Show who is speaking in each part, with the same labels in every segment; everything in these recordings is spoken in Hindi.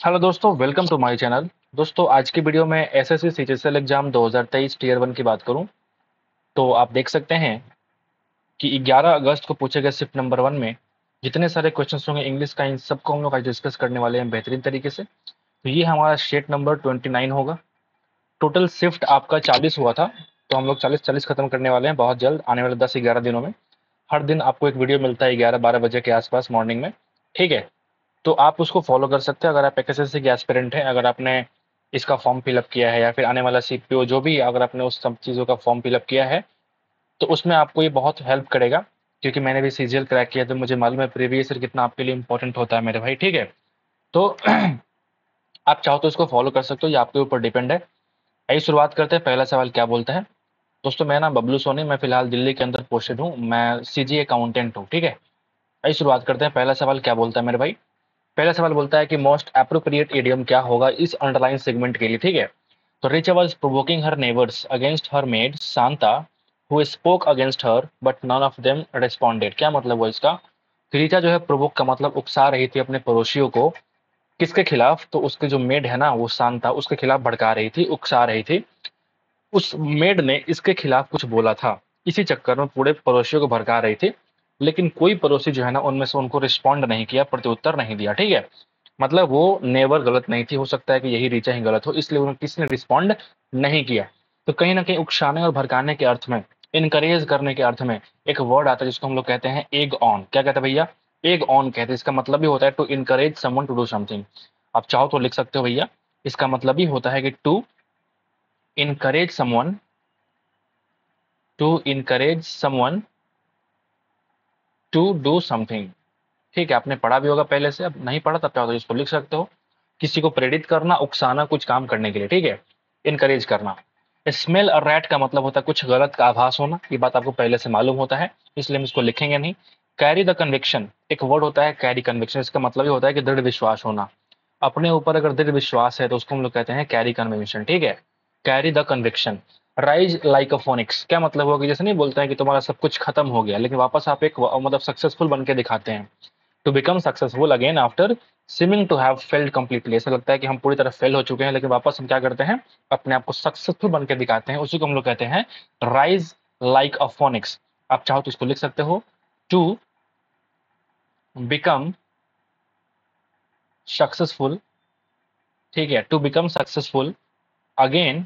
Speaker 1: हेलो दोस्तों, वेलकम टू माय चैनल। दोस्तों, आज की वीडियो में एसएससी सीजीएल एग्जाम 2023 टीयर 1 की बात करूं तो आप देख सकते हैं कि 11 अगस्त को पूछे गए शिफ्ट नंबर 1 में जितने सारे क्वेश्चंस होंगे इंग्लिश का, इन सबको हम लोग आज डिस्कस करने वाले हैं बेहतरीन तरीके से। तो ये हमारा शेट नंबर 29 होगा। टोटल शिफ्ट आपका 40 हुआ था, तो हम लोग 40-40 खत्म करने वाले हैं बहुत जल्द, आने वाले 10-11 दिनों में। हर दिन आपको एक वीडियो मिलता है 11-12 बजे के आसपास मॉर्निंग में। ठीक है, तो आप उसको फॉलो कर सकते हैं अगर आप एसएससी के एस्पिरेंट हैं। अगर आपने इसका फॉर्म फिलअप किया है या फिर आने वाला सीपीओ जो भी, अगर आपने उस सब चीज़ों का फॉर्म फिलअप किया है तो उसमें आपको ये बहुत हेल्प करेगा, क्योंकि मैंने भी सीजीएल क्रैक किया तो मुझे मालूम है प्रीवियस ईयर कितना आपके लिए इंपॉर्टेंट होता है मेरे भाई। ठीक है, तो आप चाहो तो इसको फॉलो कर सकते हो, ये आपके ऊपर डिपेंड है। आइए शुरुआत करते हैं। पहला सवाल क्या बोलता है। दोस्तों, मेरा नाम बबलू सोनी, मैं फिलहाल दिल्ली के अंदर पोस्टेड हूँ, मैं सीजी अकाउंटेंट हूँ। ठीक है, आइए शुरुआत करते हैं। पहला सवाल क्या बोलता है मेरे भाई। पहला सवाल बोलता है कि मोस्ट अप्रोप्रिएट इडियम क्या होगा इस अंडरलाइन सेगमेंट के लिए। ठीक है, तो Richa was provoking her neighbours against her maid Shanta who spoke against her but none of them responded. क्या मतलब हुआ इसका। कि रिचा जो है, प्रोवोक का मतलब उकसा रही थी अपने पड़ोसियों को। किसके खिलाफ, तो उसके जो मेड है ना वो शांता, उसके खिलाफ भड़का रही थी, उकसा रही थी। उस मेड ने इसके खिलाफ कुछ बोला था, इसी चक्कर में पूरे पड़ोसियों को भड़का रही थी। लेकिन कोई पड़ोसी जो है ना उनमें से उनको रिस्पॉन्ड नहीं किया, प्रत्युत्तर नहीं दिया। ठीक है, मतलब वो नेवर गलत नहीं थी, हो सकता है कि यही रीचा ही गलत हो, इसलिए उन्हें किसी ने रिस्पॉन्ड नहीं किया। तो कहीं ना कहीं उकसाने और भड़काने के अर्थ में, इनकरेज करने के अर्थ में एक वर्ड आता है जिसको हम लोग कहते हैं एग ऑन। क्या कहते हैं भैया, एग ऑन कहते हैं। इसका मतलब भी होता है to encourage someone to do something. आप चाहो तो लिख सकते हो भैया, इसका मतलब भी होता है कि to encourage someone, to encourage someone to do something. ठीक है, आपने पढ़ा भी होगा पहले से, अब नहीं पढ़ा तब चाहो तो इसको लिख सकते हो। किसी को प्रेरित करना, उकसाना कुछ काम करने के लिए। ठीक है, इनकरेज करना। स्मेल और रैट का मतलब होता है कुछ गलत का आभास होना, ये बात आपको पहले से मालूम होता है, इसलिए हम इसको लिखेंगे नहीं। कैरी द कन्विक्शन, एक वर्ड होता है कैरी कन्विक्शन, इसका मतलब ये होता है कि दृढ़ विश्वास होना। अपने ऊपर अगर दृढ़ विश्वास है तो उसको हम लोग कहते हैं कैरी कन्विक्शन। ठीक है, carry the conviction. Rise like a phoenix, क्या मतलब होगा कि जैसे नहीं बोलते हैं कि तुम्हारा सब कुछ खत्म हो गया लेकिन वापस आप एक मतलब सक्सेसफुल बन के दिखाते हैं। To become successful again after seeming to have failed completely, ऐसा लगता है कि हम पूरी तरह फेल हो चुके हैं लेकिन वापस हम क्या करते हैं, अपने आप को सक्सेसफुल बन के दिखाते हैं, उसी को हम लोग कहते हैं राइज लाइक अ फोनिक्स। आप चाहो तो इसको लिख सकते हो, टू बिकम सक्सेसफुल। ठीक है, to become successful again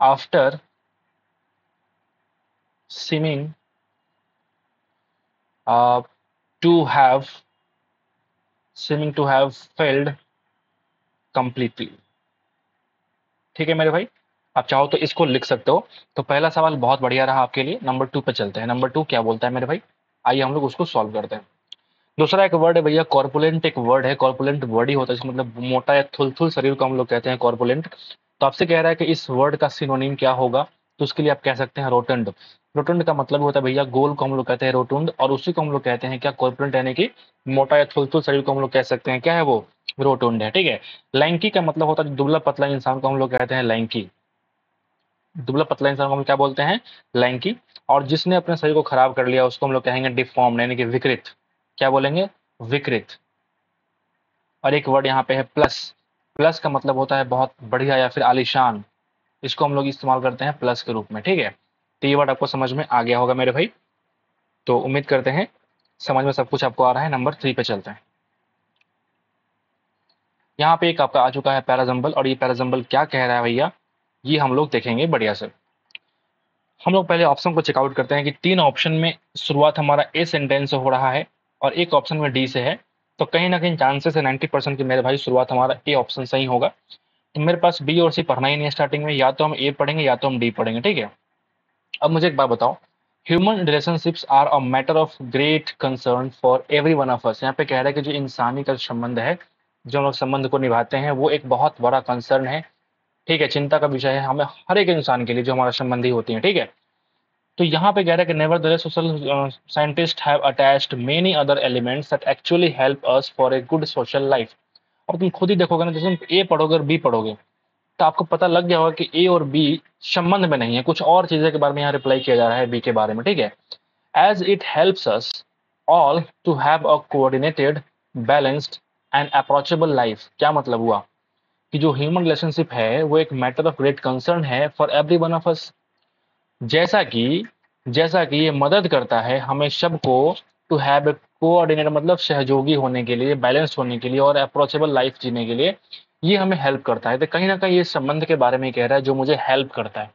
Speaker 1: after seeming to have seeming to have failed completely. ठीक है मेरे भाई, आप चाहो तो इसको लिख सकते हो। तो पहला सवाल बहुत बढ़िया रहा आपके लिए। नंबर 2 पे चलते हैं। नंबर 2 क्या बोलता है मेरे भाई, आइए हम लोग उसको सॉल्व करते हैं। दूसरा एक वर्ड है भैया कॉर्पुलेंट, एक वर्ड है कॉर्पुलेंट, वर्ड ही होता है इसका मतलब मोटा या थुलथुल शरीर को हम लोग कहते हैं कॉर्पुलेंट। तो आपसे कह रहा है कि इस वर्ड का सिनोनिम क्या होगा, तो उसके लिए आप कह सकते हैं रोटंड। रोटंड का मतलब होता है भैया गोल को हम लोग कहते हैं रोटुंड, और उसी को हम लोग कहते हैं क्या, कॉर्पुलेंट, यानी कि मोटा या थुलथुल शरीर को हम लोग कह सकते हैं क्या है वो, रोटुंड है। ठीक है, लैंकी का मतलब होता है दुबला पतला इंसान को हम लोग कहते हैं लैंकी। दुबला पतला इंसान को हम क्या बोलते हैं, लैंकी। और जिसने अपने शरीर को खराब कर लिया उसको हम लोग कहेंगे डिफॉर्म, यानी कि विकृत। क्या बोलेंगे, विकृत। और एक वर्ड यहाँ पे है प्लस। प्लस का मतलब होता है बहुत बढ़िया या फिर आलीशान, इसको हम लोग इस्तेमाल करते हैं प्लस के रूप में। ठीक है, तो ये वर्ड आपको समझ में आ गया होगा मेरे भाई। तो उम्मीद करते हैं समझ में सब कुछ आपको आ रहा है। नंबर 3 पे चलते हैं। यहाँ पे एक आपका आ चुका है पैराजम्बल, और ये पैराजम्बल क्या कह रहा है भैया, ये हम लोग देखेंगे बढ़िया से। हम लोग पहले ऑप्शन को चेकआउट करते हैं कि 3 ऑप्शन में शुरुआत हमारा ए सेंटेंस से हो रहा है और एक ऑप्शन में डी से है। तो कहीं ना कहीं चांसेस है 90% की मेरे भाई शुरुआत हमारा ए ऑप्शन से ही होगा। तो मेरे पास बी और सी पढ़ना ही नहीं है स्टार्टिंग में, या तो हम ए पढ़ेंगे या तो हम डी पढ़ेंगे। ठीक है, अब मुझे एक बात बताओ, human relationships are a matter of great concern for every one of us. यहाँ पे कह रहा है कि जो इंसानी का संबंध है, जो हम लोग संबंध को निभाते हैं, वो एक बहुत बड़ा कंसर्न है। ठीक है, चिंता का विषय है हमें हर एक इंसान के लिए जो हमारा संबंधी होती है। ठीक है, तो यहाँ पे कह रहा है कि nevertheless social scientist have attached many other elements that actually help us for a good social life. और तुम खुद ही देखोगे ना, जैसे तुम ए पढ़ोगे और बी पढ़ोगे तो आपको पता लग गया होगा कि ए और बी संबंध में नहीं है, कुछ और चीजें के बारे में यहाँ रिप्लाई किया जा रहा है बी के बारे में। ठीक है, as it helps us all to have a coordinated, balanced and approachable life. क्या मतलब हुआ कि जो ह्यूमन रिलेशनशिप है वो एक मैटर ऑफ ग्रेट कंसर्न है फॉर एवरी वन ऑफ अस। जैसा कि जैसा कि ये मदद करता है हमें सबको टू हैव ए कोऑर्डिनेट, मतलब सहयोगी होने के लिए, बैलेंस होने के लिए और अप्रोचेबल लाइफ जीने के लिए ये हमें हेल्प करता है। तो कहीं ना कहीं ये संबंध के बारे में कह रहा है जो मुझे हेल्प करता है।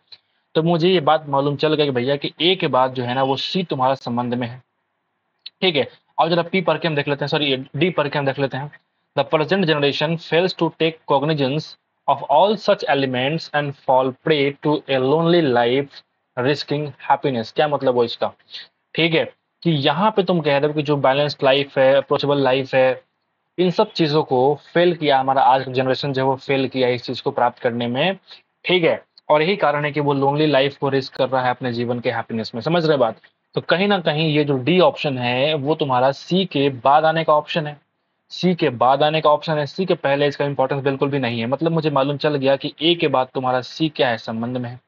Speaker 1: तो मुझे ये बात मालूम चल गया कि भैया कि ए के बाद जो है ना वो सी तुम्हारा संबंध में है। ठीक है, और जरा पी पढ़ के हम देख लेते हैं, सॉरी डी पढ़ के हम देख लेते हैं। The present generation fails to take cognizance of all such elements and fall prey to a lonely life risking happiness. क्या मतलब हो इसका? ठीक है, कि यहाँ पे तुम कह रहे हो कि जो बैलेंस्ड लाइफ है, अप्रोचेबल लाइफ है, इन सब चीजों को फेल किया हमारा आज का जनरेशन जो है वो फेल किया इस चीज को प्राप्त करने में। ठीक है, और यही कारण है कि वो लोनली लाइफ को रिस्क कर रहा है अपने जीवन के हैप्पीनेस में। समझ रहे बात? तो कहीं ना कहीं ये जो डी ऑप्शन है वो तुम्हारा सी के बाद आने का ऑप्शन है। सी के बाद आने का ऑप्शन है, सी के पहले इसका इंपॉर्टेंस बिल्कुल भी नहीं है। मतलब मुझे मालूम चल गया कि ए के बाद तुम्हारा सी क्या है, संबंध में है।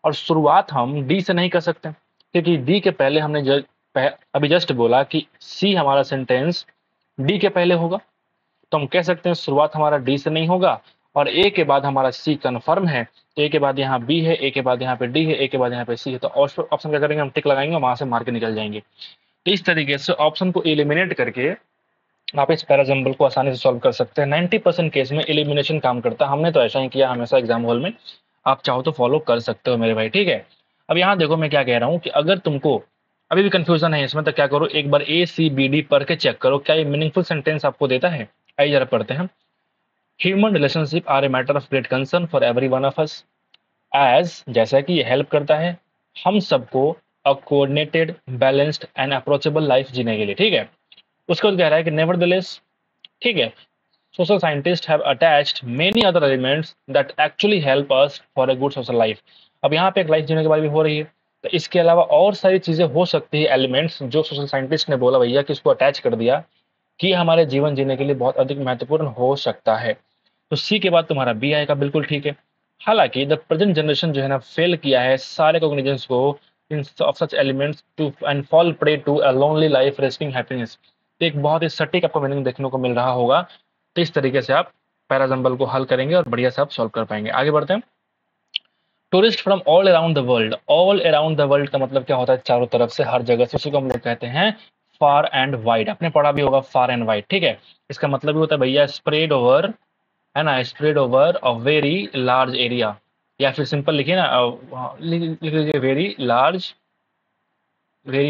Speaker 1: और शुरुआत हम डी से नहीं कर सकते क्योंकि डी के पहले हमने अभी जस्ट बोला कि सी हमारा सेंटेंस डी के पहले होगा। तो हम कह सकते हैं शुरुआत हमारा डी से नहीं होगा और ए के बाद हमारा सी कन्फर्म है। तो ए के बाद यहाँ बी है, ए के बाद यहाँ पे डी है, ए के बाद यहाँ पे सी है। तो ऑप्शन क्या करेंगे, हम टिक लगाएंगे, वहां से मार के निकल जाएंगे। तो इस तरीके से ऑप्शन को एलिमिनेट करके आप इस पैराजम्बल को आसानी से सॉल्व कर सकते हैं। 90% केस में एलिमिनेशन काम करता है। हमने तो ऐसा ही किया हमेशा एग्जाम हॉल में। आप चाहो तो फॉलो कर सकते हो मेरे भाई। ठीक है, अब यहाँ देखो मैं क्या कह रहा हूँ कि अगर तुमको अभी भी कंफ्यूजन है इसमें तो क्या करो, एक बार ए सी बी डी पढ़ के चेक करो क्या ये मीनिंगफुल सेंटेंस आपको देता है। आइए जरा पढ़ते हैं। Human relationship are a matter of great concern for every one of us as, जैसा कि ये हेल्प करता है हम सबको a coordinated, balanced and approachable life जीने के लिए। ठीक है, उसके बाद कह रहा है कि नेवरदलेस, ठीक है, social scientists have attached many other elements that actually help us for a good social life। अब यहाँ पे एक लाइफ जीने के बारे में हो रही है, तो इसके अलावा और सारी चीजें हो सकती है, एलिमेंट्स जो सोशल साइंटिस्ट ने बोला भैया कि इसको अटैच कर दिया कि हमारे जीवन जीने के लिए बहुत अधिक महत्वपूर्ण हो सकता है। तो सी के बाद तुम्हारा बी आएगा, बिल्कुल ठीक है। हालांकि द प्रेजेंट जनरेशन जो है ना फेल किया है सारे कॉग्निजेंस को in of such elements to end fall prey to a lonely life risking happiness. एक बहुत ही सटीक आपको मीनिंग देखने को मिल रहा होगा। तो इस तरीके से आप पैराजम्बल को हल करेंगे और बढ़िया से आप सॉल्व कर पाएंगे। आगे बढ़ते हैं। Tourist from all around the world. All around the world का मतलब क्या होता है, चारों तरफ से, हर जगह से, उसी को हम लोग कहते हैं फार एंड वाइड। आपने पढ़ा भी होगा फार एंड वाइड। ठीक है, इसका मतलब भी होता है भैया स्प्रेड ओवर, है ना, spread over a very large area, या फिर सिंपल लिखिए ना, लिख लीजिए वेरी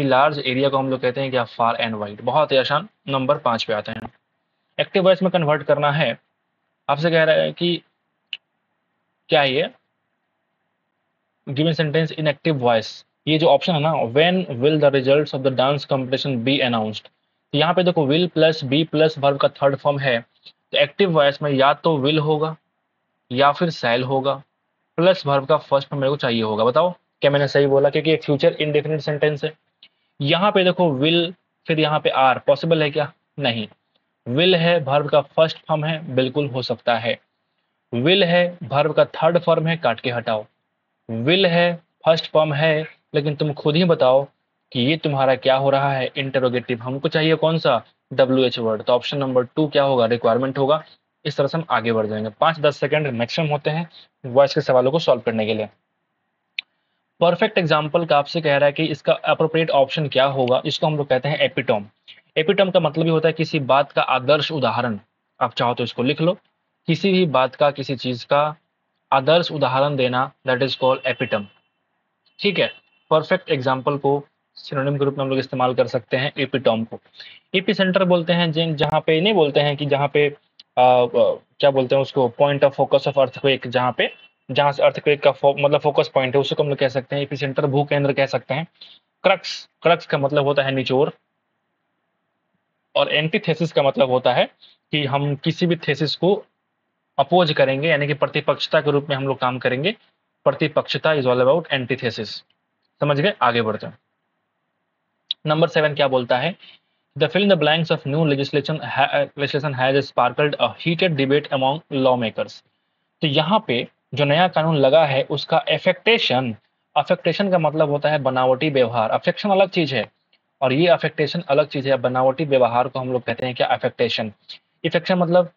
Speaker 1: लार्ज एरिया को हम लोग कहते हैं क्या, फार एंड वाइड। बहुत ही आसान। नंबर 5 पे आते हैं। एक्टिव वॉइस में कन्वर्ट करना है। आपसे कह रहा है कि क्या है ये, given sentence in active voice. ये जो ऑप्शन है ना, when will the results of the dance competition be announced. तो यहाँ पे देखो will plus be plus verb का थर्ड फॉर्म है। तो एक्टिव वॉइस में या तो विल होगा या फिर शैल होगा, प्लस वर्ब का फर्स्ट फॉर्म मेरे को चाहिए होगा। बताओ क्या मैंने सही बोला, क्योंकि ये फ्यूचर इंडेफिनिट सेंटेंस है। यहाँ पे देखो विल, फिर यहाँ पे आर, पॉसिबल है क्या? नहीं। विल है, वर्ब का फर्स्ट फॉर्म है, बिल्कुल हो सकता है। विल है, वर्ब का थर्ड फॉर्म है, काट के हटाओ। विल है, फर्स्ट फॉर्म है, लेकिन तुम खुद ही बताओ कि ये तुम्हारा क्या हो रहा है, इंटरोगेटिव। हमको चाहिए कौन सा, WH वर्ड। तो ऑप्शन नंबर 2 क्या होगा, रिक्वायरमेंट होगा। इस तरह से हम आगे बढ़ जाएंगे। 5-10 सेकंड मैक्सिमम होते हैं वॉइस के सवालों को सॉल्व करने के लिए। परफेक्ट एग्जाम्पल का आपसे कह रहा है कि इसका अप्रोप्रिएट ऑप्शन क्या होगा। इसको हम लोग कहते हैं एपिटोम। एपिटोम का मतलब ही होता है किसी बात का आदर्श उदाहरण। आप चाहो तो इसको लिख लो, किसी भी बात का, किसी चीज का आदर्श उदाहरण देना, दैट इज कॉल्ड एपिटम। ठीक है, परफेक्ट एग्जाम्पल को सिनोनिम के रूप में हम लोग इस्तेमाल कर सकते हैं एपिटोम को। एपी सेंटर बोलते हैं जिन, जहाँ पे नहीं बोलते हैं कि जहाँ पे क्या बोलते हैं उसको, point of focus of earthquake, जहाँ पे, जहाँ से अर्थक्वेक का मतलब फोकस पॉइंट है, उसको हम लोग कह सकते हैं एपी सेंटर, भू केंद्र कह सकते हैं। क्रक्स, क्रक्स का मतलब होता है निचोर। और एंटीथेसिस का मतलब होता है कि हम किसी भी थेसिस को अपोज करेंगे, यानी कि प्रतिपक्षता के रूप में हम लोग काम करेंगे। प्रतिपक्षता इज ऑल अबाउट एंटीथेसिस। समझ गए? आगे बढ़ते हैं। नंबर 7 क्या बोलता है, the fill in the blanks of new legislation has sparkled a heated debate among lawmakers। तो यहाँ पे जो नया कानून लगा है उसका अफेक्टेशन, अफेक्टेशन का मतलब होता है बनावटी व्यवहार। अफेक्शन अलग चीज है और ये अफेक्टेशन अलग चीज है। बनावटी व्यवहार को हम लोग कहते हैं क्या, अफेक्टेशन। इफेक्शन मतलब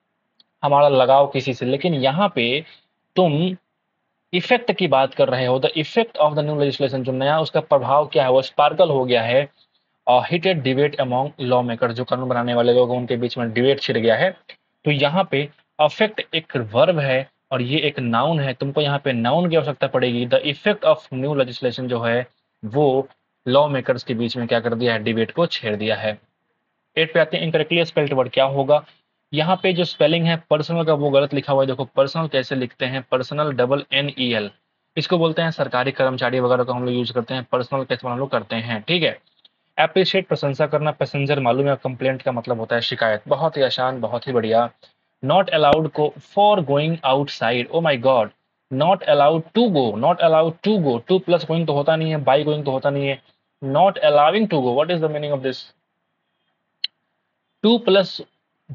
Speaker 1: हमारा लगाव किसी से, लेकिन यहाँ पे तुम इफेक्ट की बात कर रहे हो। The effect of the new legislation, जो नया उसका प्रभाव क्या है, वो स्पार्कल हो गया है। Heated debate among law maker, जो कानून बनाने वाले लोग हैं उनके बीच में डिबेट छिड़ गया है। तो यहाँ पे अफेक्ट एक वर्ब है और ये एक नाउन है, तुमको यहाँ पे नाउन की आवश्यकता पड़ेगी। The effect of new legislation जो है वो लॉ मेकर्स के बीच में क्या कर दिया है, डिबेट को छेड़ दिया है। 8 पे आते हैं, इनकरेक्टली स्पेल्ड वर्ड क्या होगा। यहाँ पे जो स्पेलिंग है पर्सनल का वो गलत लिखा हुआ है। देखो पर्सनल कैसे लिखते हैं, पर्सनल डबल NEL, इसको बोलते हैं सरकारी कर्मचारी वगैरह को हम लोग यूज करते हैं, पर्सनल कैसे हम लोग करते हैं, ठीक है। एप्रिशिएट प्रशंसा करना, पैसेंजर मालूम है, कंप्लेंट का मतलब होता है शिकायत, बहुत ही आसान, बहुत ही बढ़िया। नॉट अलाउड को for going outside, oh my god, not allowed to go, not allowed to go, to plus going तो होता नहीं है, बाई गोइंग तो होता नहीं है, not allowing to go, what is the meaning of this. To plus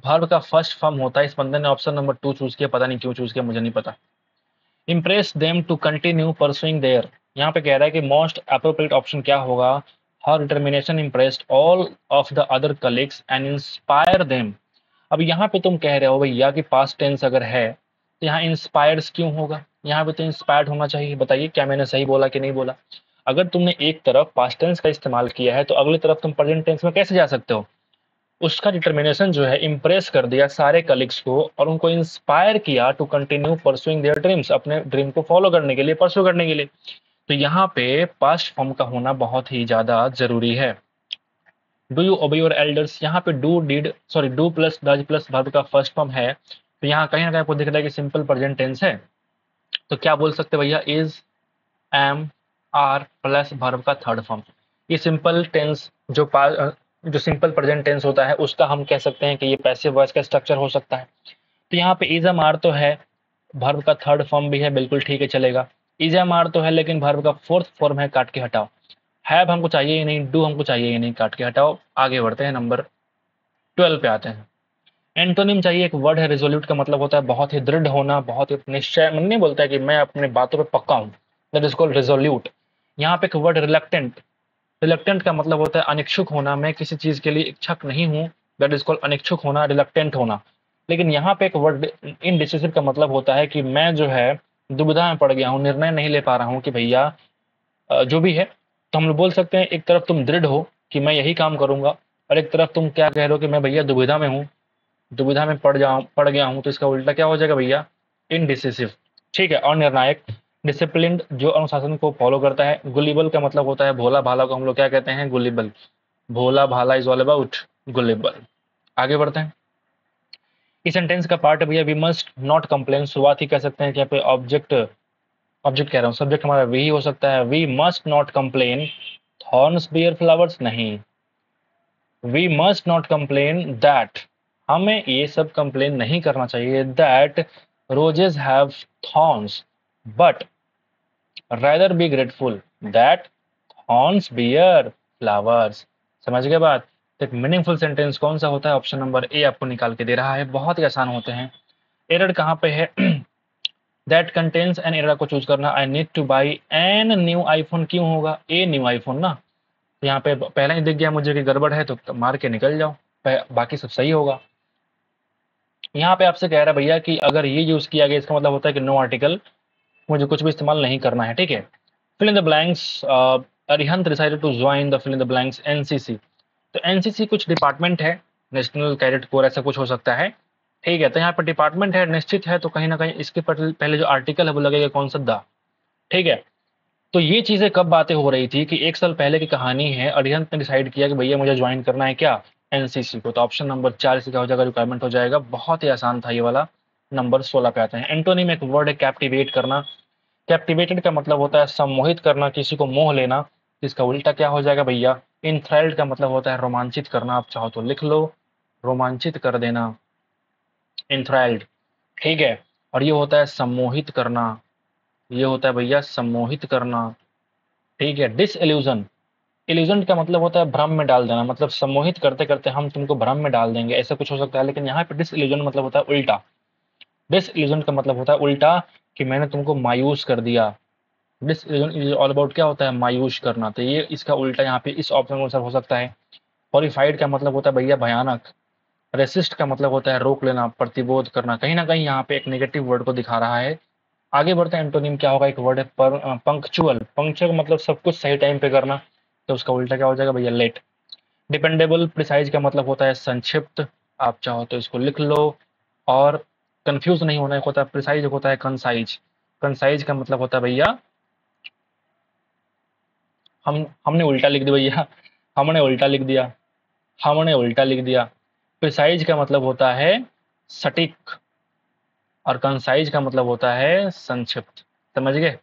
Speaker 1: verb का फर्स्ट फॉर्म होता है, इस बंदे ने ऑप्शन नंबर 2 चूज किया, पता नहीं क्यों चूज किया, मुझे नहीं पता। Impress them to continue pursuing their, यहाँ पे कह रहा है कि मोस्ट अप्रोप्रिएट ऑप्शन क्या होगा, her determination impressed all of the other colleagues and inspire them. अब यहाँ पे तुम कह रहे हो भैया कि पास्ट टेंस अगर है तो यहाँ इंस्पायर्स क्यों होगा, यहाँ पे तो इंस्पायर्ड होना चाहिए। बताइए क्या मैंने सही बोला कि नहीं बोला। अगर तुमने एक तरफ पास्ट टेंस का इस्तेमाल किया है तो अगली तरफ तुम प्रेजेंट टेंस में कैसे जा सकते हो। उसका डिटर्मिनेशन जो है इम्प्रेस कर दिया सारे कलीग्स को और उनको इंस्पायर किया to continue pursuing their dreams, अपने ड्रीम को फॉलो करने के लिए, परसू करने के लिए। तो यहाँ पे पास्ट फॉर्म का होना बहुत ही ज्यादा जरूरी है। डू यू ओबे योर एल्डर्स, यहाँ पे do did sorry do plus does plus verb का फर्स्ट फॉर्म है, तो यहाँ कहीं ना कहीं आपको दिख रहा है कि सिंपल प्रेजेंट टेंस है। तो क्या बोल सकते भैया, is, am, are plus verb का थर्ड फॉर्म। ये सिंपल टेंस जो सिंपल प्रेजेंट टेंस होता है उसका हम कह सकते हैं कि ये पैसिव वॉइस का स्ट्रक्चर हो सकता है। तो यहाँ पे इज, एम, आर तो है, वर्ब का थर्ड फॉर्म भी है, बिल्कुल ठीक है चलेगा। इज, एम, आर तो है, लेकिन वर्ब का फोर्थ फॉर्म है, काट के हटाओ। हैव हमको चाहिए ही नहीं, डू हमको चाहिए ही नहीं, काट के हटाओ। आगे बढ़ते हैं, नंबर 12 पे आते हैं। एंटोनिम चाहिए, एक वर्ड है रिजोल्यूट का मतलब होता है बहुत ही दृढ़ होना, बहुत ही निश्चय, मन नहीं बोलता है कि मैं अपने बातों पे पक्का हूँ, दैट इज कॉल्ड रिजोल्यूट। यहाँ पे एक वर्ड रिलक्टेंट, रिलक्टेंट का मतलब होता है अनिच्छुक होना, मैं किसी चीज के लिए इच्छुक नहीं हूँ, दैट इज कॉल्ड अनिच्छुक होना, रिलक्टेंट होना। लेकिन यहाँ पे एक वर्ड इनडिसिसिव का मतलब होता है कि मैं जो है दुविधा में पड़ गया हूँ, निर्णय नहीं ले पा रहा हूँ कि भैया जो भी है। तो हम लोग बोल सकते हैं एक तरफ तुम दृढ़ हो कि मैं यही काम करूंगा, और एक तरफ तुम क्या कह रहे हो कि मैं भैया दुविधा में हूँ, दुविधा में पड़ गया हूँ, तो इसका उल्टा क्या हो जाएगा भैया, इनडिसिसिव, ठीक है। और निर्णायक, डिसिप्लिन्ड, जो अनुशासन को फॉलो करता है। गुलिबल का मतलब होता है भोला भाला को हम लोग क्या कहते हैं, गुलिबल, भोला भाला इज ऑल अबाउट गुलिबल। आगे बढ़ते हैं। इस सेंटेंस का पार्ट है भैया वी मस्ट नॉट कंप्लेन, शुरुआत ही कह सकते हैं कि यहाँ पे ऑब्जेक्ट कह रहा हूँ, सब्जेक्ट हमारा वी ही हो सकता है। We must not complain thorns bear flowers, नहीं, we must not complain that, हमें ये सब कंप्लेन नहीं करना चाहिए, that roses have thorns, but rather be grateful that thorns bear flowers. समझ गए बात। तो एक मीनिंगफुल सेंटेंस कौन सा होता है, ऑप्शन नंबर ए आपको निकाल के दे रहा है, बहुत ही आसान होते हैं। एरर कहाँ पे है, दैट कंटेन्स एन एरर को चूज करना। I need to buy an new iPhone, क्यों होगा ए न्यू आईफोन ना, तो यहाँ पे पहला ही दिख गया मुझे कि गड़बड़ है, तो मार के निकल जाओ, बाकी सब सही होगा। यहाँ पे आपसे कह रहा है भैया कि अगर ये यूज किया गया इसका मतलब होता है कि नो आर्टिकल, मुझे कुछ भी इस्तेमाल नहीं करना है, ठीक है। Fill in the blanks, Arihant decided to join the fill in the blanks NCC, तो एनसीसी कुछ डिपार्टमेंट है, नेशनल कैडेट कोर ऐसा कुछ हो सकता है, ठीक है। तो यहाँ पर डिपार्टमेंट है, निश्चित है, तो कहीं ना कहीं इसके पहले जो आर्टिकल है वो लगेगा कौन सा, द, ठीक है। तो ये चीजें कब बातें हो रही थी कि 1 साल पहले की कहानी है, अरिहंत ने डिसाइड किया कि भैया मुझे ज्वाइन करना है क्या, एनसीसी को, तो ऑप्शन नंबर 4 इसका हो जाएगा, रिक्वायरमेंट हो जाएगा। बहुत ही आसान था ये वाला। नंबर 16 पे आते हैं। एंटोनिम एक वर्ड है कैप्टिवेट करना, कैप्टिवेटेड का मतलब होता है सम्मोहित करना, किसी को मोह लेना, इसका उल्टा क्या हो जाएगा भैया, इंथ्राइल्ड का मतलब होता है रोमांचित करना, आप चाहो तो लिख लो, रोमांचित कर देना, इंथ्राइल्ड, ठीक है। और ये होता है सम्मोहित करना, ये होता है भैया सम्मोहित करना, ठीक है। डिसइल्यूजन, इल्यूजन का मतलब होता है भ्रम में डाल देना, मतलब सम्मोहित करते करते हम तुमको भ्रम में डाल देंगे, ऐसा कुछ हो सकता है। लेकिन यहाँ पे डिसइल्यूजन मतलब होता है उल्टा, डिसइल्यूजन का मतलब होता है उल्टा, कि मैंने तुमको मायूस कर दिया। डिसइल्यूजन इज ऑल अबाउट क्या होता है, मायूस करना, तो ये इसका उल्टा यहाँ पे इस ऑप्शन में हो सकता है। हॉरिफाइड का मतलब होता है भैया भयानक, रेसिस्ट का मतलब होता है रोक लेना, प्रतिरोध करना, कहीं ना कहीं यहाँ पे एक नेगेटिव वर्ड को दिखा रहा है। आगे बढ़ते हैं, एंटोनिम क्या होगा, एक वर्ड है पर पंक्चुअल। पंक्चुअल का मतलब सब कुछ सही टाइम पे करना, तो उसका उल्टा क्या हो जाएगा भैया, लेट। डिपेंडेबल, प्रिसाइज का मतलब होता है संक्षिप्त, आप चाहो तो इसको लिख लो। और कंफ्यूज नहीं होना, एक होता है प्रिसाइज, एक होता है कंसाइज। कंसाइज का मतलब होता है भैया, हमने उल्टा लिख दिया भैया, हमने उल्टा लिख दिया, हमने उल्टा लिख दिया। प्रिसाइज का मतलब होता है सटीक, और कंसाइज का मतलब होता है संक्षिप्त। समझ गए?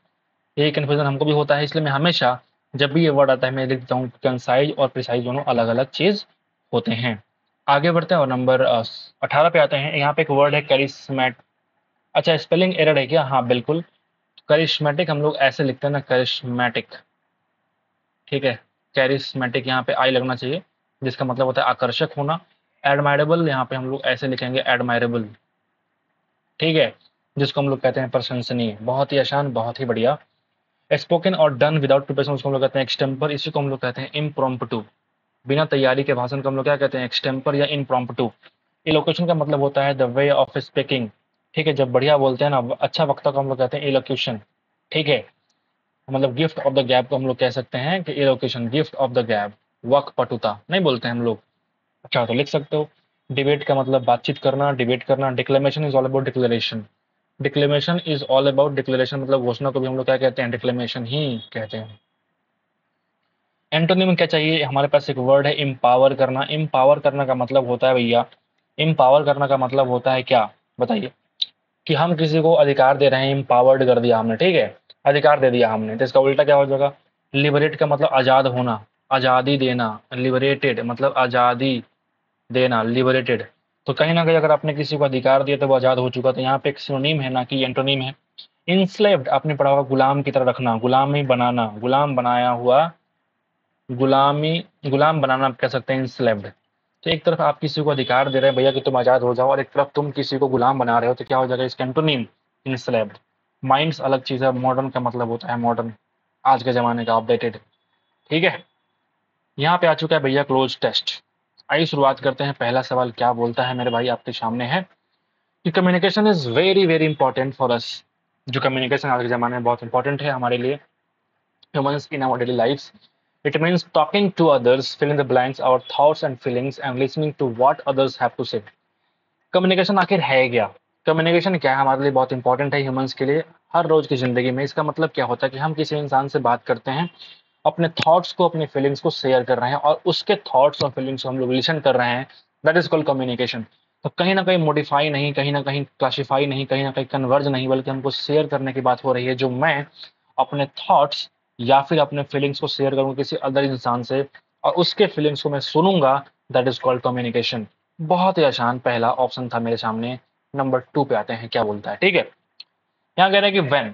Speaker 1: यही कन्फ्यूजन हमको भी होता है, इसलिए मैं हमेशा जब भी ये वर्ड आता है मैं लिख देता हूँ कंसाइज और प्रिसाइज दोनों अलग अलग चीज होते हैं। आगे बढ़ते हैं और नंबर 18 पे आते हैं। यहाँ पे एक वर्ड है करिश्मेट। अच्छा, स्पेलिंग एरर है क्या? हाँ बिल्कुल। करिश्मेटिक हम लोग ऐसे लिखते हैं ना, करिश्मेटिक, ठीक है। कैरिस्मेटिक यहाँ पे आई लगना चाहिए, जिसका मतलब होता है आकर्षक होना। एडमायरेबल यहाँ पे हम लोग ऐसे लिखेंगे, एडमायरेबल, ठीक है, जिसको हम लोग कहते हैं प्रशंसनीय। बहुत ही आसान, बहुत ही बढ़िया। स्पोकन और डन विदाउट प्रिपरेशन, उसको हम लोग कहते हैं एक्सटेम्पर। इसी को हम लोग कहते हैं इम्प्रॉम्प्टू। बिना तैयारी के भाषण को हम लोग क्या कहते हैं, एक्सटेम्पर या इम्प्रॉम्प्टू। इलोक्यूशन का मतलब होता है द वे ऑफ स्पीकिंग, ठीक है, जब बढ़िया बोलते हैं ना अच्छा वक्ता को हम लोग कहते हैं इलोक्यूशन, ठीक है। मतलब गिफ्ट ऑफ द गैप को हम लोग कह सकते हैं कि इलोक्यूशन, गिफ्ट ऑफ द गैप। वक्पटुता नहीं बोलते हैं हम लोग, अच्छा तो लिख सकते हो। डिबेट का मतलब बातचीत करना, डिबेट करना। डिक्लेमेशन is all about declaration, डिक्लेमेशन is all about declaration, मतलब घोषणा को भी हम लोग क्या कहते हैं, डिक्लेमेशन ही कहते हैं। एंटोनिम में क्या चाहिए, हमारे पास एक वर्ड है इम्पावर करना। इम्पावर करना का मतलब होता है भैया, इम्पावर करना का मतलब होता है क्या, बताइए? कि हम किसी को अधिकार दे रहे हैं, इम्पावर्ड कर दिया हमने, ठीक है, अधिकार दे दिया हमने, तो इसका उल्टा क्या हो जाएगा? लिबरेट का मतलब आजाद होना, आजादी देना। लिबरेटेड मतलब आजादी देना, लिबरेटेड। तो कहीं ना कहीं अगर आपने किसी को अधिकार दिया तो वो आजाद हो चुका, तो यहाँ पे एक सिनोनिम है ना कि एंटोनिम है। इंस्लेव्ड आपने पढ़ा होगा, गुलाम की तरह रखना, गुलामी बनाना, गुलाम बनाया हुआ, गुलामी, गुलाम बनाना आप कह सकते हैं इंस्लेव्ड। तो एक तरफ आप किसी को अधिकार दे रहे हैं भैया कि तुम आजाद हो जाओ, और एक तरफ तुम किसी को गुलाम बना रहे हो, तो क्या हो जाएगा इसका एंटोनिम, इंस्लेव्ड। माइंड्स अलग चीज है, मॉडर्न का मतलब होता है मॉडर्न, आज के जमाने का, अपडेटेड, ठीक है। यहाँ पे आ चुका है भैया क्लोज टेस्ट। आइए शुरुआत करते हैं। पहला सवाल क्या बोलता है मेरे भाई, आपके सामने है कि communication is very very important for us. जो कम्युनिकेशन आज के ज़माने में बहुत इंपॉर्टेंट है हमारे लिए, humans in our daily lifes. It means talking to others, filling the blanks, our thoughts and feelings and listening to what others have to say. Communication आखिर है क्या? कम्युनिकेशन क्या है, हमारे लिए बहुत इंपॉर्टेंट है ह्यूमंस के लिए हर रोज की जिंदगी में। इसका मतलब क्या होता है कि हम किसी इंसान से बात करते हैं, अपने थॉट्स को, अपनी फीलिंग्स को शेयर कर रहे हैं, और उसके थॉट्स और फीलिंग्स को हम लोग लिसन कर रहे हैं। That is called communication. तो कहीं ना कहीं मॉडिफाई नहीं, कहीं ना कहीं क्लासीफाई नहीं, कहीं ना कहीं कन्वर्ज नहीं, बल्कि हमको शेयर करने की बात हो रही है। जो मैं अपने थॉट्स या फिर अपने फीलिंग्स को शेयर करूंगा किसी अदर इंसान से, और उसके फीलिंग्स को मैं सुनूंगा, दैट इज कॉल्ड कम्युनिकेशन। बहुत ही आसान पहला ऑप्शन था मेरे सामने। नंबर 2 पे आते हैं, क्या बोलता है, ठीक है। यहाँ कह रहे हैं कि when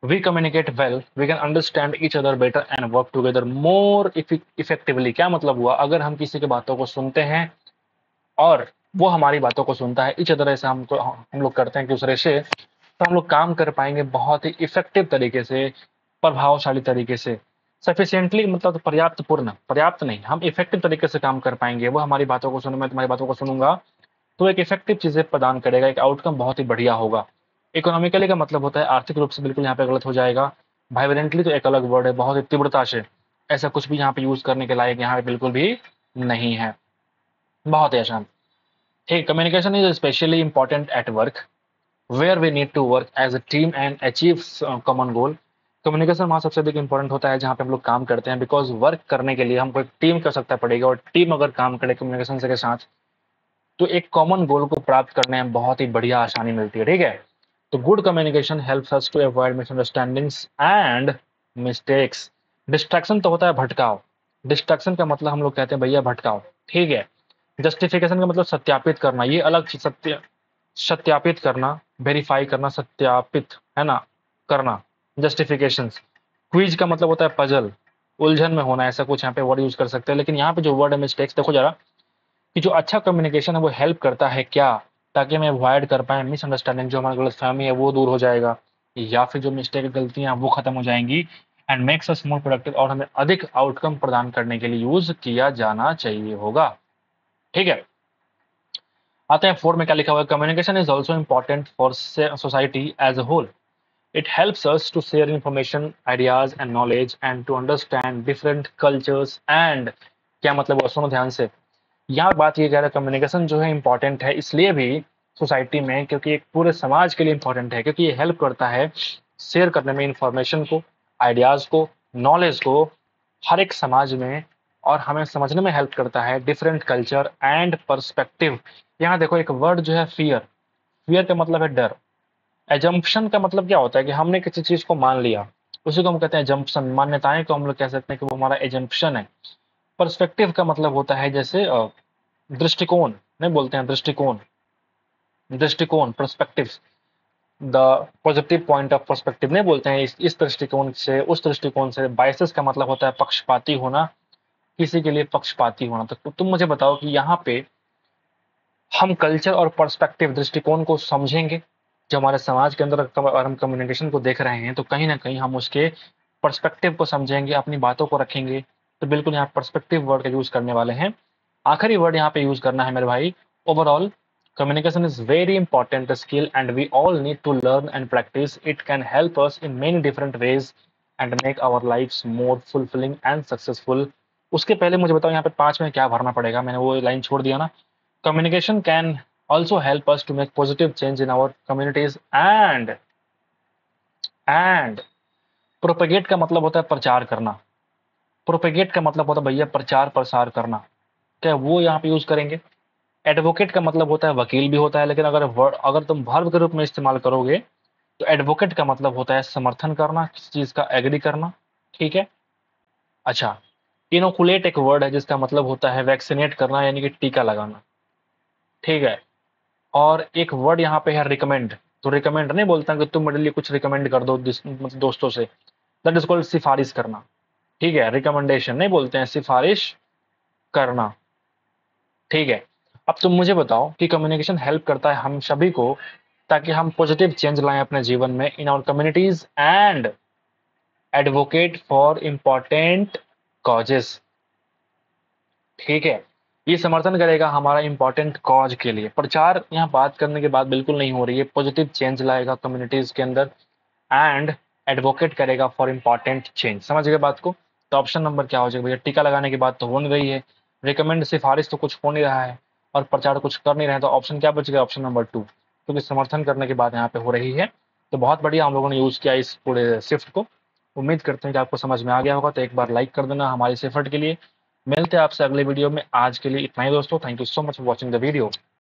Speaker 1: we communicate well, we can understand each other better and work together more effectively। क्या मतलब हुआ, अगर हम किसी की बातों को सुनते हैं और वो हमारी बातों को सुनता है, इस तरह से हम लोग करते हैं एक दूसरे से, तो हम लोग काम कर पाएंगे बहुत ही इफेक्टिव तरीके से, प्रभावशाली तरीके से। सफिशिएंटली मतलब तो पर्याप्त पूर्ण, पर्याप्त नहीं, हम इफेक्टिव तरीके से काम कर पाएंगे। वो हमारी बातों को सुने, मैं तुम्हारी बातों को सुनूंगा, तो एक इफेक्टिव चीजें प्रदान करेगा, एक आउटकम बहुत ही बढ़िया होगा। इकोनॉमिकली का मतलब होता है आर्थिक रूप से, बिल्कुल यहाँ पे गलत हो जाएगा। वाइब्रेंटली तो एक अलग वर्ड है, बहुत ही तीव्रता से, ऐसा कुछ भी यहाँ पे यूज करने के लायक यहाँ पे बिल्कुल भी नहीं है। बहुत ही आसान, ठीक। Communication is specially important at work, where we need to work as a team and achieve common goal. Communication वहाँ सबसे अधिक इंपॉर्टेंट होता है जहाँ पे हम लोग काम करते हैं, बिकॉज वर्क करने के लिए हमको एक टीम की आवश्यकता पड़ेगी, और टीम अगर काम करे कम्युनिकेशन के साथ, तो एक कॉमन गोल को प्राप्त करने में बहुत ही बढ़िया आसानी मिलती है, ठीक है। तो good communication helps us to avoid misunderstandings and mistakes. Distraction तो होता है भटकाव, डिस्ट्रैक्शन का मतलब हम लोग कहते हैं भैया भटकाव, ठीक है। जस्टिफिकेशन का मतलब सत्यापित करना, ये अलग चीज, सत्यापित करना, वेरीफाई करना, सत्यापित है ना, करना, जस्टिफिकेशन। क्विज का मतलब होता है पजल, उलझन में होना, ऐसा कुछ यहाँ पे वर्ड यूज कर सकते हैं। लेकिन यहाँ पे जो वर्ड है मिस्टेक्स, देखो जरा कि जो अच्छा कम्युनिकेशन है वो हेल्प करता है क्या, ताकि हम अवॉइड कर पाए मिसअंडरस्टैंडिंग, जो हमारी गलतफहमी है वो दूर हो जाएगा, या फिर जो मिस्टेक गलतियां वो खत्म हो जाएंगी, and makes us more productive, और हमें अधिक आउटकम प्रदान करने के लिए यूज किया जाना चाहिए होगा, ठीक है। आते हैं 4 में क्या लिखा हुआ है, communication is also important for society as a whole. It helps us to share information, ideas and knowledge and to understand different cultures and क्या मतलब हुआ, सुनो ध्यान से. यहाँ बात ये कह रहा है कम्युनिकेशन जो है इम्पोर्टेंट है इसलिए भी सोसाइटी में, क्योंकि एक पूरे समाज के लिए इम्पोर्टेंट है, क्योंकि ये हेल्प करता है शेयर करने में इंफॉर्मेशन को, आइडियाज़ को, नॉलेज को हर एक समाज में, और हमें समझने में हेल्प करता है डिफरेंट कल्चर एंड पर्सपेक्टिव. यहाँ देखो एक वर्ड जो है फियर. फियर का मतलब है डर. एजम्पशन का मतलब क्या होता है कि हमने किसी चीज को मान लिया, उसी को हम कहते हैं एजम्पशन. मान्यताएं को हम लोग कह सकते हैं कि वो हमारा एजम्पशन है. पर्सपेक्टिव का मतलब होता है जैसे दृष्टिकोण, नहीं बोलते हैं दृष्टिकोण, दृष्टिकोण perspective. The positive point of perspective नहीं बोलते हैं, इस दृष्टिकोण से, उस दृष्टिकोण से. बाइसेस का मतलब होता है पक्षपाती होना, किसी के लिए पक्षपाती होना. तो तुम मुझे बताओ कि यहाँ पे हम कल्चर और पर्सपेक्टिव दृष्टिकोण को समझेंगे. जो हमारे समाज के अंदर अगर हम कम्युनिकेशन को देख रहे हैं तो कहीं ना कहीं हम उसके पर्सपेक्टिव को समझेंगे, अपनी बातों को रखेंगे. तो बिल्कुल यहाँ पर्सपेक्टिव वर्ड का यूज करने वाले हैं. आखिरी वर्ड यहाँ पे यूज करना है मेरे भाई, overall. Communication is very important skill and we all need to learn and practise. It can help us in many different ways and make our life more fulfilling and successful. उसके पहले मुझे बताओ यहाँ पे 5 में क्या भरना पड़ेगा, मैंने वो लाइन छोड़ दिया ना. Communication can also help us to make positive change in our communities and propagate का मतलब होता है प्रचार करना. प्रोपेगेट का मतलब होता है भैया प्रचार प्रसार करना. क्या वो यहाँ पे यूज करेंगे. एडवोकेट का मतलब होता है वकील भी होता है, लेकिन अगर तुम वर्ब के रूप में इस्तेमाल करोगे तो एडवोकेट का मतलब होता है समर्थन करना, किसी चीज का एग्री करना. ठीक है. अच्छा, इनोकुलेट एक वर्ड है जिसका मतलब होता है वैक्सीनेट करना, यानी कि टीका लगाना. ठीक है. और एक वर्ड यहाँ पे है रिकमेंड. तो रिकमेंड नहीं बोलता कि तुम मेरे लिए कुछ रिकमेंड कर दो मतलब दोस्तों से. दैट इज कॉल्ड सिफारिश करना. ठीक है. रिकमेंडेशन नहीं बोलते हैं, सिफारिश करना. ठीक है. अब तुम मुझे बताओ कि कम्युनिकेशन हेल्प करता है हम सभी को ताकि हम पॉजिटिव चेंज लाएं अपने जीवन में in our communities and advocate for important causes. ठीक है. ये समर्थन करेगा हमारा इंपॉर्टेंट कॉज के लिए. प्रचार यहाँ बात करने की बात बिल्कुल नहीं हो रही है. पॉजिटिव चेंज लाएगा कम्युनिटीज के अंदर एंड एडवोकेट करेगा फॉर इंपॉर्टेंट चेंज. समझ गए बात को. तो ऑप्शन नंबर क्या हो जाएगा भैया, टीका लगाने की बात तो हो नहीं रही है, रिकमेंड सिफारिश तो कुछ हो नहीं रहा है, और प्रचार कुछ कर नहीं रहे, तो ऑप्शन क्या बच गया, ऑप्शन नंबर 2, क्योंकि समर्थन करने की बात यहाँ पे हो रही है. तो बहुत बढ़िया हम लोगों ने यूज किया इस पूरे शिफ्ट को. उम्मीद करते हैं कि आपको समझ में आ गया होगा. तो एक बार लाइक कर देना हमारे इस एफर्ट के लिए. मिलते हैं आपसे अगले वीडियो में. आज के लिए इतना ही दोस्तों. Thank you so much for watching the video.